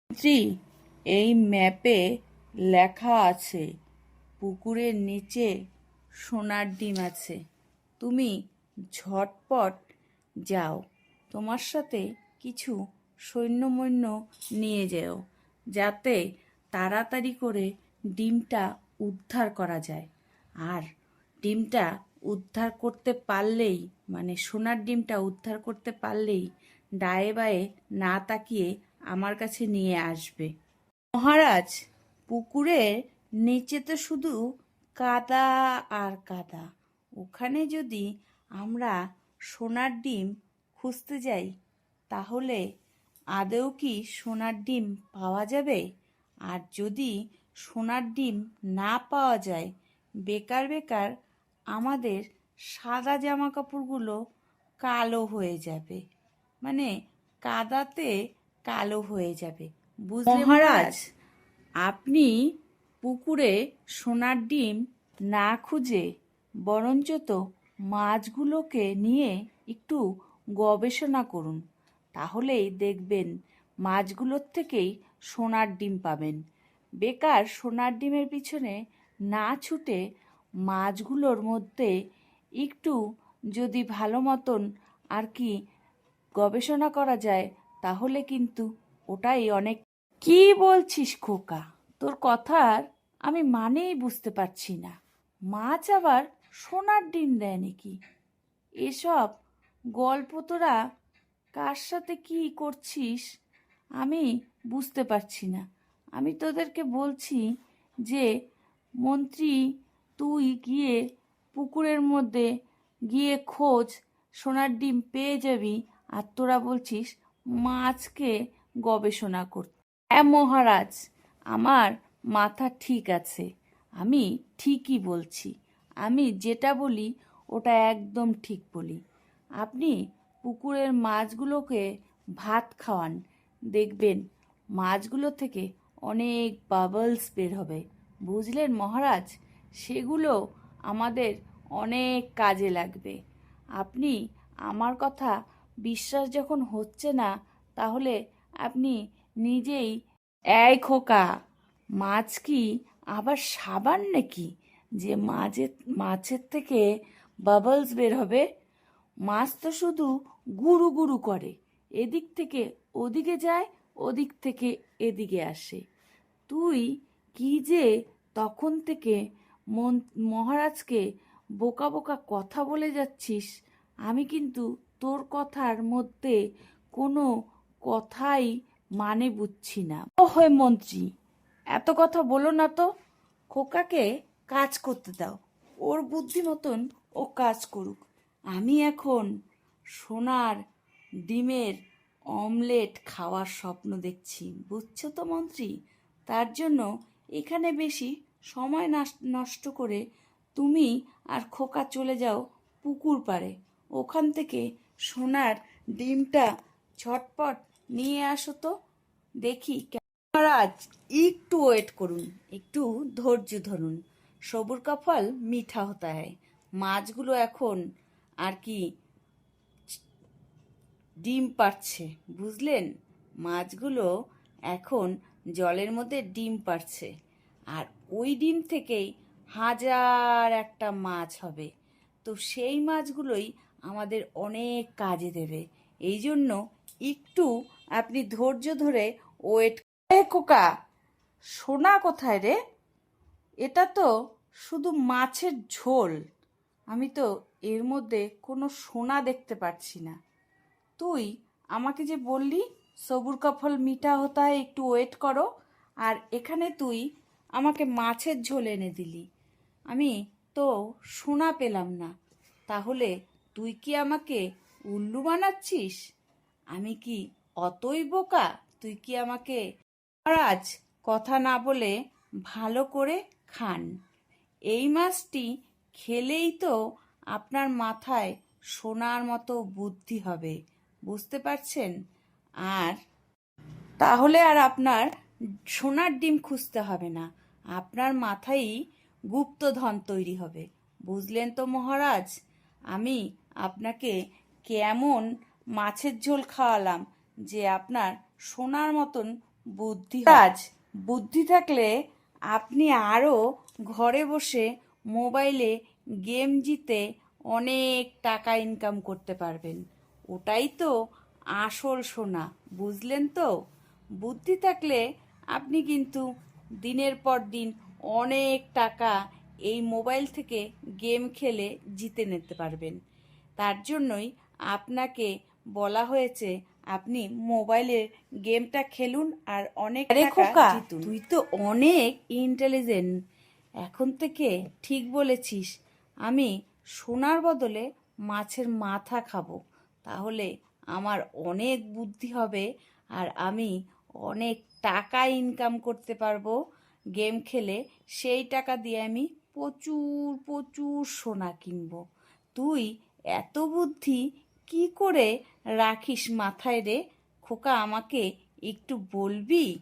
মন্ত্রী, এই ম্যাপে লেখা আছে পুকুরের নিচে সোনার ডিম আছে। তুমি ঝটপট যাও, তোমার সাথে কিছু সৈন্য নিয়ে যেও, যাতে তাড়াতাড়ি করে ডিমটা উদ্ধার করা যায়। আর ডিমটা উদ্ধার করতে পারলেই, মানে সোনার ডিমটা উদ্ধার করতে পারলেই ডায়ে বায়ে না তাকিয়ে আমার কাছে নিয়ে আসবে। মহারাজ, পুকুরের নিচে তো শুধু কাদা আর কাদা। ওখানে যদি আমরা সোনার ডিম খুঁজতে যাই, তাহলে আদৌ কি সোনার ডিম পাওয়া যাবে? আর যদি সোনার ডিম না পাওয়া যায়, বেকার বেকার আমাদের সাদা জামা কাপড়গুলো কালো হয়ে যাবে, মানে কাদাতে কালো হয়ে যাবে। বুঝলে মহারাজ? আপনি পুকুরে সোনার ডিম না খুঁজে বরঞ্চ তো মাছগুলোকে নিয়ে একটু গবেষণা করুন, তাহলেই দেখবেন মাছগুলোর থেকেই সোনার ডিম পাবেন। বেকার সোনার ডিমের পিছনে না ছুটে মাছগুলোর মধ্যে একটু যদি ভালো মতন আর কি গবেষণা করা যায়, তাহলে কিন্তু ওটাই অনেক। কি বলছিস খোকা? তোর কথার আমি মানেই বুঝতে পারছি না। মাছ আবার সোনার ডিম দেয় নাকি? এসব গল্প তোরা কার সাথে কি করছিস আমি বুঝতে পারছি না। আমি তোদেরকে বলছি যে, মন্ত্রী, তুই গিয়ে পুকুরের মধ্যে গিয়ে খোঁজ, সোনার ডিম পেয়ে যাবি। আর তোরা বলছিস মাছকে গবেষণা করতে। হ্যাঁ মহারাজ, আমার মাথা ঠিক আছে, আমি ঠিকই বলছি। আমি যেটা বলি ওটা একদম ঠিক বলি। আপনি পুকুরের মাছগুলোকে ভাত খাওয়ান, দেখবেন মাছগুলো থেকে অনেক বাবলস বের হবে। বুঝলেন মহারাজ? সেগুলো আমাদের অনেক কাজে লাগবে। আপনি আমার কথা বিশ্বাস যখন হচ্ছে না, তাহলে আপনি নিজেই। এই খোকা, মাছ কি আবার সাবান নাকি যে মাছের থেকে বাবলস বের হবে? মাছ তো শুধু গুরু গুরু করে, এদিক থেকে ওদিকে যায়, ওদিক থেকে এদিকে আসে। তুই কি যে তখন থেকে মহারাজকে বোকা বোকা কথা বলে যাচ্ছিস, আমি কিন্তু তোর কথার মধ্যে কোনো কথাই মানে বুঝছি না। ও হয় মন্ত্রী, এত কথা বলো না তো। খোকাকে কাজ করতে দাও, ওর বুদ্ধি মতন ও কাজ করুক। আমি এখন সোনার ডিমের অমলেট খাওয়ার স্বপ্ন দেখছি, বুঝছো তো মন্ত্রী? তার জন্য এখানে বেশি সময় নষ্ট করে তুমি আর খোকা চলে যাও পুকুর পাড়ে। ওখান থেকে সোনার ডিমটা ঝটপট নিয়ে আসো তো দেখি। মহারাজ, একটু ওয়েট করুন, একটু ধৈর্য ধরুন। সবুর কা ফল মিঠা হতা হ্যায়। মাছগুলো এখন আর কি ডিম পাড়ছে, বুঝলেন? মাছগুলো এখন জলের মধ্যে ডিম পাড়ছে, আর ওই ডিম থেকেই হাজার একটা মাছ হবে। তো সেই মাছগুলোই আমাদের অনেক কাজে দেবে। এই জন্য একটু আপনি ধৈর্য ধরে ওয়েট। খোকা, সোনা কোথায় রে? এটা তো শুধু মাছের ঝোল, আমি তো এর মধ্যে কোনো সোনা দেখতে পাচ্ছি না। তুই আমাকে যে বললি সবুর কা ফল মিঠা হতা হয়, একটু ওয়েট করো, আর এখানে তুই আমাকে মাছের ঝোল এনে দিলি, আমি তো সোনা পেলাম না। তাহলে তুই কি আমাকে উল্লু বানাচ্ছিস? আমি কি অতই বোকা? তুই কি আমাকে। মহারাজ, কথা না বলে ভালো করে খান। এই মাছটি খেলেই তো আপনার মাথায় সোনার মতো বুদ্ধি হবে, বুঝতে পারছেন? আর তাহলে আর আপনার সোনার ডিম খুঁজতে হবে না, আপনার মাথায়ই গুপ্তধন তৈরি হবে। বুঝলেন তো মহারাজ? আমি আপনাকে কেমন মাছের ঝোল খাওয়ালাম যে আপনার সোনার মতন বুদ্ধি বুদ্ধি থাকলে আপনি আরও ঘরে বসে মোবাইলে গেম জিতে অনেক টাকা ইনকাম করতে পারবেন। ওটাই তো আসল সোনা, বুঝলেন তো? বুদ্ধি থাকলে আপনি কিন্তু দিনের পর দিন অনেক টাকা এই মোবাইল থেকে গেম খেলে জিতে নিতে পারবেন। তার জন্যই আপনাকে বলা হয়েছে আপনি মোবাইলের গেমটা খেলুন আর অনেক টাকা জিতুন। তুই তো অনেক ইন্টেলিজেন্ট, এখন থেকে ঠিক বলেছিস। আমি সোনার বদলে মাছের মাথা খাবো, তাহলে আমার অনেক বুদ্ধি হবে আর আমি অনেক টাকা ইনকাম করতে পারবো গেম খেলে। সেই টাকা দিয়ে আমি প্রচুর প্রচুর সোনা কিনবো। তুই এত বুদ্ধি কি করে রাখিস মাথায় রে খোকা, আমাকে একটু বলবি?